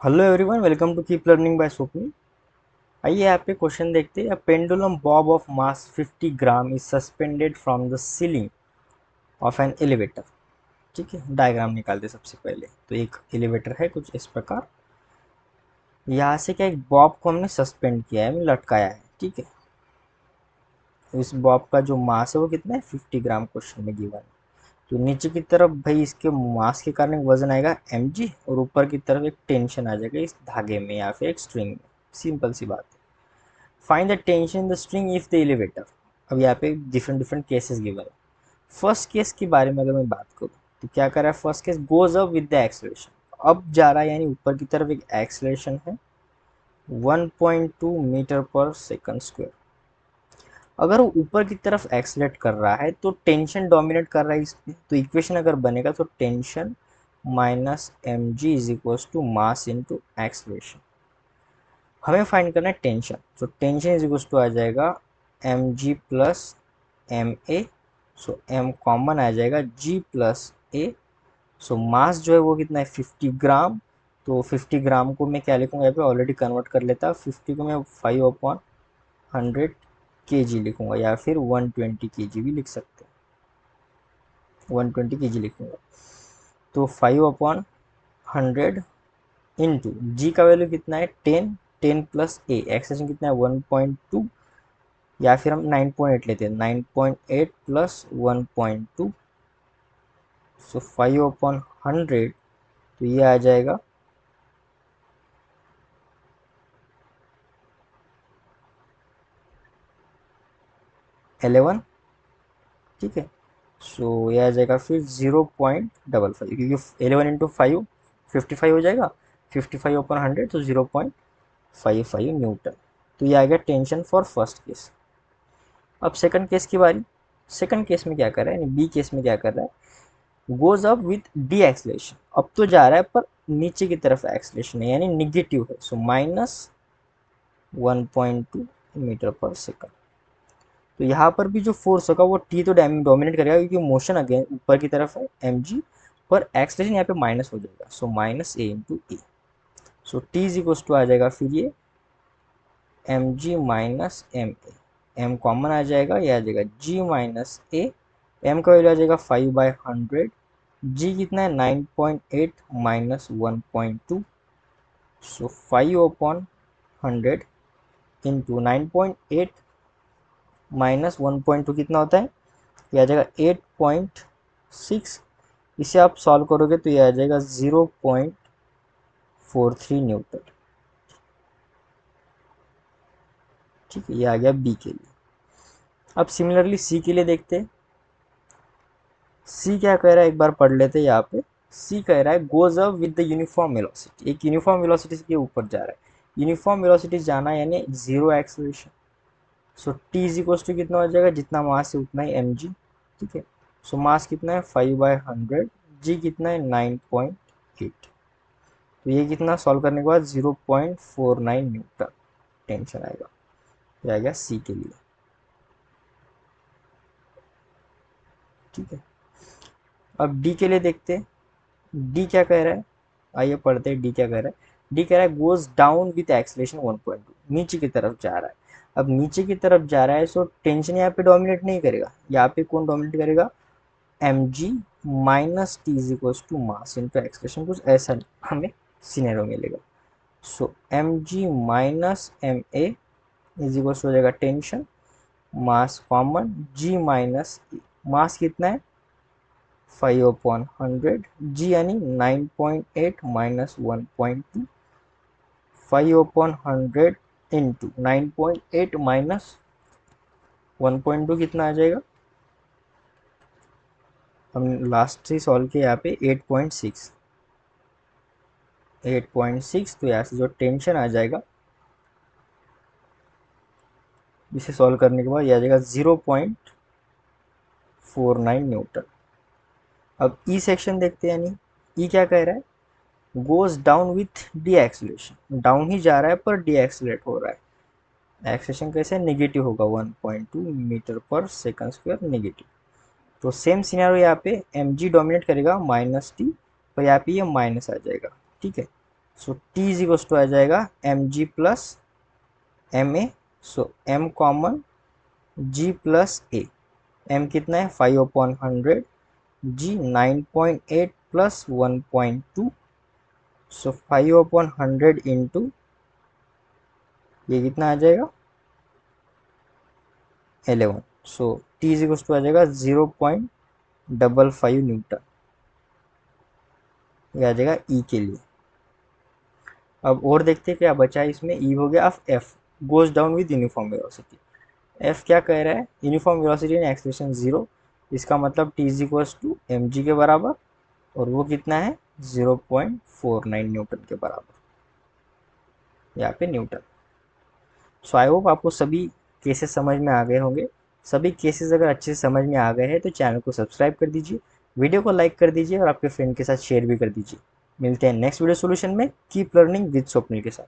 Hello everyone, welcome to keep learning by Swapnil. आइए यहाँ पे क्वेश्चन देखते हैं। Pendulum bob of mass 50 gram is suspended from the ceiling of an elevator. ठीक है, डायग्राम निकालते सबसे पहले। तो एक एलिवेटर है कुछ इस प्रकार। यहाँ से क्या, एक बॉब को हमने सस्पेंड किया है, लटकाया है। ठीक है, तो इस बॉब का जो मास है वो कितना है, 50 ग्राम क्वेश्चन में गिवन है। तो नीचे की तरफ भाई इसके मास के कारण एक वजन आएगा mg, और ऊपर की तरफ एक टेंशन आ जाएगा इस धागे में या फिर एक स्ट्रिंग में। सिंपल सी बात है। Find the tension in the string if the elevator. अब यहाँ पे डिफरेंट डिफरेंट केसेस गिवन है। फर्स्ट केस के बारे में अगर मैं बात करूँ तो क्या कर रहा है, first case goes up with the acceleration. अब जा रहा है, यानी ऊपर की तरफ एक एक्सेलरेशन है 1.2 मीटर पर सेकंड स्क्वायर। अगर वो ऊपर की तरफ एक्सलेट कर रहा है तो टेंशन डोमिनेट कर रहा है इसमें। तो इक्वेशन अगर बनेगा तो tension minus M G is equal to mass into acceleration. हमें फाइंड करना है टेंशन। तो टेंशन इज इक्वल टू आ जाएगा M G plus M A. So M common आ जाएगा, जी प्लस ए। सो मास जो है वो कितना है, 50 ग्राम। तो 50 ग्राम को मैं क्या लिखूंगा, यहाँ पे ऑलरेडी कन्वर्ट कर लेता। 50 को मैं 5/100 के जी लिखूंगा, या फिर 120 के जी भी लिख सकते हैं। 120 के जी लिखूंगा। तो 5/100 इंटू जी का वैल्यू कितना है 10। 10 प्लस ए, एक्सेशन कितना है 1.2, या फिर हम 9.8 लेते हैं। 9.8 प्लस 1.2, सो 5/100। तो ये आ जाएगा 11। ठीक है, सो ये आ जाएगा फिर 0.55, क्योंकि 11 × 5 55 हो जाएगा। 55/100 तो 0.55 न्यूटन। तो ये आ गया टेंशन फॉर फर्स्ट केस। अब सेकंड केस की बारी। सेकंड केस में क्या कर रहा है, यानी बी केस में क्या कर रहा है, goes up with D acceleration. अब तो जा रहा है पर नीचे की तरफ एक्सलेशन है, यानी निगेटिव है। So minus 1.2 metre per second. तो यहाँ पर भी जो फोर्स होगा वो टी तो डोमिनेट करेगा, क्योंकि मोशन अगेन ऊपर की तरफ है एम जी, पर एक्सलेशन यहाँ पे माइनस हो जाएगा। So minus A into A. So T is equal to आ जाएगा फिर ये M G minus M A. M common आ जाएगा, ये आ जाएगा जी माइनस ए। एम का वैल्यू आ जाएगा 5/100। जी कितना है 9.8 माइनस 1.2। सो 5/100 इंटू 9.8 माइनस 1.2 कितना होता है, ये आ जाएगा 8.6। इसे आप सॉल्व करोगे तो ये आ जाएगा 0.43 न्यूटन। ठीक है, ये आ गया बी के लिए। अब सिमिलरली सी के लिए देखते हैं। सी क्या कह रहा है, एक बार पढ़ लेते हैं यहाँ पे। सी कह रहा है goes up with the uniform velocity. एक यूनिफॉर्म वेलोसिटी के ऊपर जा रहा है। यूनिफॉर्म वेलोसिटी जाना है यानी zero acceleration. So T is equal to कितना हो जाएगा, जितना मास है उतना ही एम जी। ठीक है, सो मास कितना है 5/100। जी कितना है 9.8। तो ये कितना सॉल्व करने के बाद 0.49 न्यूटन टेंशन आएगा। ये आ गया सी के लिए। ठीक है, अब डी के लिए देखते हैं। डी क्या कह रहा है, आइए पढ़ते हैं डी क्या कह रहा है। डी कह रहा है गोज डाउन विथ एक्सलेशन 1.2, नीचे की तरफ जा रहा है। अब नीचे की तरफ जा रहा है, सो टेंशन यहाँ पे डोमिनेट नहीं करेगा। यहाँ पे कौन डोमिनेट करेगा, M G minus T is equal to mass into acceleration. कुछ ऐसा हमें सिनेरियो मिलेगा। So M G minus M A is equal हो जाएगा tension, mass common, G minus mass कितना है 5/100। जी यानी 9.8 माइनस 1.2। 5/100 इंटू 9.8 माइनस 1.2 कितना आ जाएगा, हम लास्ट से सॉल्व किया यहाँ पे 8.6। 8.6, तो यहाँ से जो टेंशन आ जाएगा इसे सॉल्व करने के बाद यह आ जाएगा 0.49 न्यूटन। अब ई सेक्शन देखते हैं, यानी ई क्या कह रहा है, goes down with deceleration. Down ही जा रहा है पर डी एक्सलेट हो रहा है। एक्सेलेरेशन कैसे नेगेटिव होगा, 1.2 metre per second square negative. तो सेम सिनेरियो यहाँ पे एम जी डोमिनेट करेगा माइनस टी, पर यहाँ पे ये माइनस आ जाएगा। ठीक है, so T is equal to आ जाएगा M G plus M A, so M common, G plus A, M कितना है 5/100, जी 9.8 प्लस 1.2, सो 5/100 इंटू ये कितना आ जाएगा 11, सो टी इज इक्वल टू आ जाएगा 0.55 न्यूटन, ये आ जाएगा ई के लिए। अब और देखते हैं क्या बचा है इसमें, ई हो गया। अब F goes down with uniform velocity. F क्या कह रहा है, यूनिफॉर्म वेलोसिटी इन एक्सप्रेशन 0, इसका मतलब T is equal to M G के बराबर, और वो कितना है 0.49 न्यूटन के बराबर, यहाँ पे न्यूटन। सो आई होप आपको सभी केसेस समझ में आ गए होंगे। सभी केसेस अगर अच्छे से समझ में आ गए हैं तो चैनल को सब्सक्राइब कर दीजिए, वीडियो को लाइक कर दीजिए और आपके फ्रेंड के साथ शेयर भी कर दीजिए। मिलते हैं नेक्स्ट वीडियो सोल्यूशन में। कीप लर्निंग विद स्वप्निल के साथ।